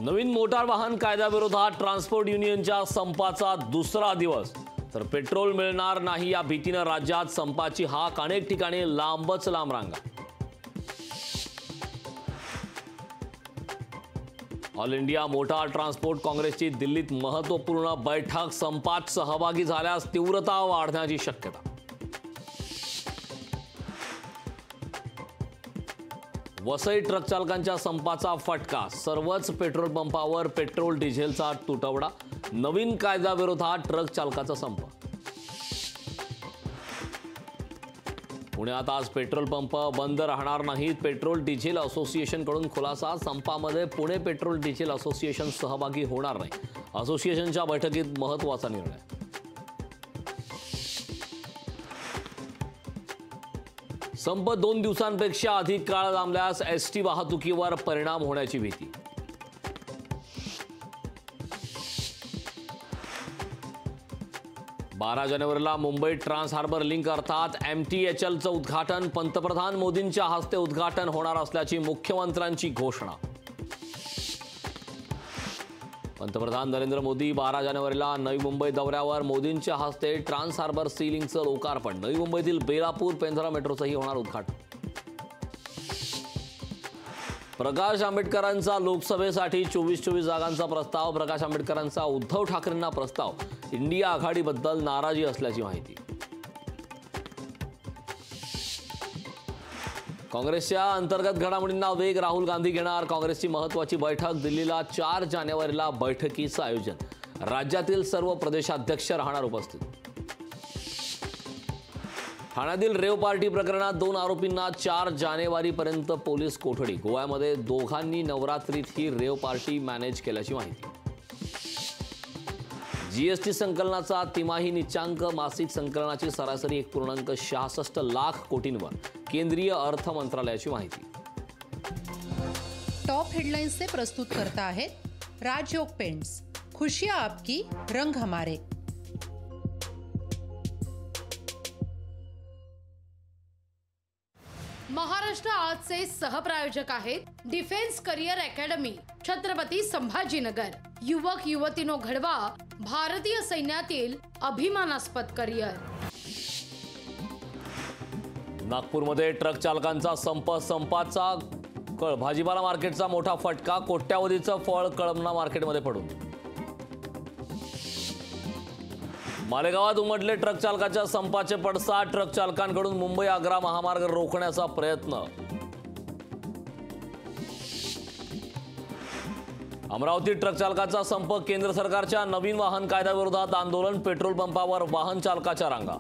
नवीन motor वाहन कायद्याविरोधात transport युनियनच्या संपाचा दुसरा दिवस। तर पेट्रोल मिळणार नाही या भीतीने राज्यात संपाची हाक, अनेक ठिकाणी लांबच लांब रांगा। ऑल इंडिया मोटार ट्रान्सपोर्ट काँग्रेसची दिल्लीत महत्त्वपूर्ण बैठक, संपात सहभागी झाल्यास तीव्रता वाढण्याची शक्यता। वसई ट्रक चालकांच्या संपाचा फटका, सर्वच पेट्रोल पंपावर पेट्रोल डिझेलचा तुटवडा, नवीन कायद्याविरोधात ट्रक चालकाचा संप। पुण्यात आज पेट्रोल पंप बंद राहणार नाहीत, पेट्रोल डिझेल असोसिएशनकडून खुलासा, संपामध्ये पुणे पेट्रोल डिझेल असोसिएशन सहभागी होणार नाही, असोसिएशनच्या बैठकीत महत्त्वाचा निर्णय। संप 2 दिवसांपेक्षा अधिक काळ लांबल्यास एसटी वाहतुकीवर परिणाम होण्याची भीती। बारा जानेवारीला मुंबई ट्रान्स हार्बर लिंक अर्थात MTHLचं उद्घाटन, पंतप्रधान मोदींच्या हस्ते उद्घाटन होणार असल्याची मुख्यमंत्र्यांची घोषणा। पंतप्रधान नरेंद्र मोदी 12 जानेवारीला नवी मुंबई दौऱ्यावर, मोदींच्या हस्ते ट्रान्स हार्बर सी लिंकचं लोकार्पण, नवी मुंबईतील बेलापूर पेंधरा मेट्रोचंही होणार उद्घाटन। प्रकाश आंबेडकरांचा लोकसभेसाठी 24 जागांचा प्रस्ताव, प्रकाश आंबेडकरांचा उद्धव ठाकरेंना प्रस्ताव, इंडिया आघाडीबद्दल नाराजी असल्याची माहिती। काँग्रेसच्या अंतर्गत घडामोडींना वेग, राहुल गांधी घेणार काँग्रेसची महत्त्वाची बैठक, दिल्लीला 4 जानेवारीला बैठकीचं आयोजन, राज्यातील सर्व प्रदेशाध्यक्ष राहणार उपस्थित। ठाण्यातील रेव पार्टी प्रकरणात 2 आरोपींना 4 जानेवारीपर्यंत पोलीस कोठडी, गोव्यामध्ये दोघांनी नवरात्रीत ही रेव पार्टी मॅनेज केल्याची माहिती। जीएसटी संकलनाचा तिमाही निचांक, मासिक संकलनाची सरासरी 1.66 लाख कोटींवर, केंद्रीय अर्थ मंत्रालयाची माहिती। टॉप हेडलाइन्सचे प्रस्तुत करता आहेत राजयोग पेंट्स, खुशियां आपकी रंग हमारे। महाराष्ट्र आजचे सहप्रायोजक आहेत defence career academy, Chhatrapati Sambhajinagar. युवक युवतींनो घडवा भारतीय सैन्यातील अभिमानास्पद करियर। नागपूरमध्ये ट्रक चालकांचा संप, संपाचा कळ, भाजीपाला मार्केटचा मोठा फटका, कोट्यावधीचं फळ कळमना मार्केटमध्ये पडून। मालेगावात उमटले ट्रक चालकाच्या संपाचे पडसाद, ट्रक चालकांकडून मुंबई आग्रा महामार्ग रोखण्याचा प्रयत्न। अमरावती ट्रक चालकाचा संप, केंद्र सरकारच्या नवीन वाहन कायद्याविरोधात आंदोलन, पेट्रोल पंपावर वाहन चालकाच्या रांगा।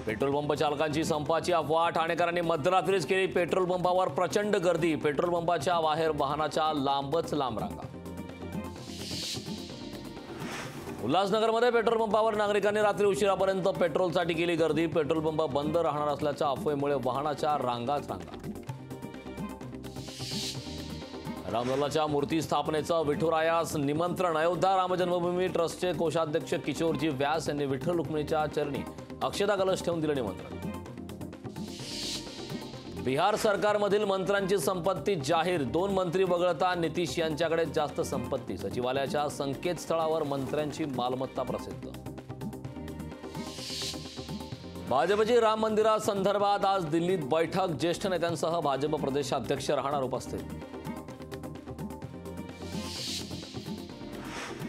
पेट्रोल पंप चालकांची संपाची अफवा, ठाणेकरांनी मध्यरात्रीच केली पेट्रोल पंपावर प्रचंड गर्दी, पेट्रोल पंपाच्या बाहेर वाहनाच्या लांबच लांब रांगा। उल्हासनगरमध्ये पेट्रोल पंपावर नागरिकांनी रात्री उशिरापर्यंत पेट्रोलसाठी केली गर्दी, पेट्रोल पंप बंद राहणार असल्याच्या अफवेमुळे वाहनाच्या रांगाच रांगा। रामलल्लाच्या मूर्ती स्थापनेचं विठुरायास निमंत्रण, अयोध्या रामजन्मभूमी ट्रस्टचे कोषाध्यक्ष किशोरजी व्यास यांनी विठ्ठल रुक्मिणीच्या चरणी अक्षता कलश ठेवून दिलं निमंत्रण। बिहार सरकारमधील मंत्र्यांची संपत्ती जाहीर, 2 मंत्री वगळता नितीश यांच्याकडे जास्त संपत्ती, सचिवालयाच्या संकेतस्थळावर मंत्र्यांची मालमत्ता प्रसिद्ध। भाजपची राम मंदिरासंदर्भात आज दिल्लीत बैठक, ज्येष्ठ नेत्यांसह भाजप प्रदेशाध्यक्ष राहणार उपस्थित।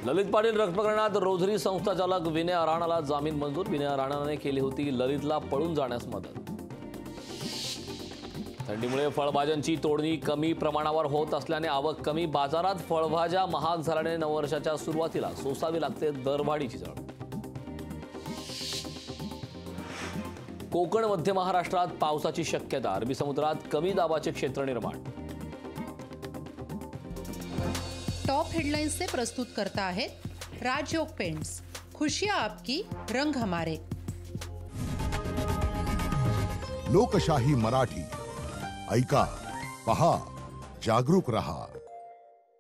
ललित पाटील रक्त प्रकरणात रोझरी संस्थाचालक विनय अराणाला जामीन मंजूर, विनय अराणाने केली होती ललितला पळून जाण्यास मदत। थंडीमुळे फळभाज्यांची तोडणी कमी प्रमाणावर होत असल्याने आवक कमी, बाजारात फळभाज्या महाग झाल्याने नववर्षाच्या सुरुवातीला सोसावी लागते दरवाढीची झळ। कोकण मध्य महाराष्ट्रात पावसाची शक्यता, अरबी समुद्रात कमी दाबाचे क्षेत्र निर्माण। टॉप हेडलाइन्सचे प्रस्तुत करता आहेत राजयोग पेंट्स, खुशियां आपकी रंग हमारे। लोकशाही मराठी, ऐका, पहा, जागरूक रहा।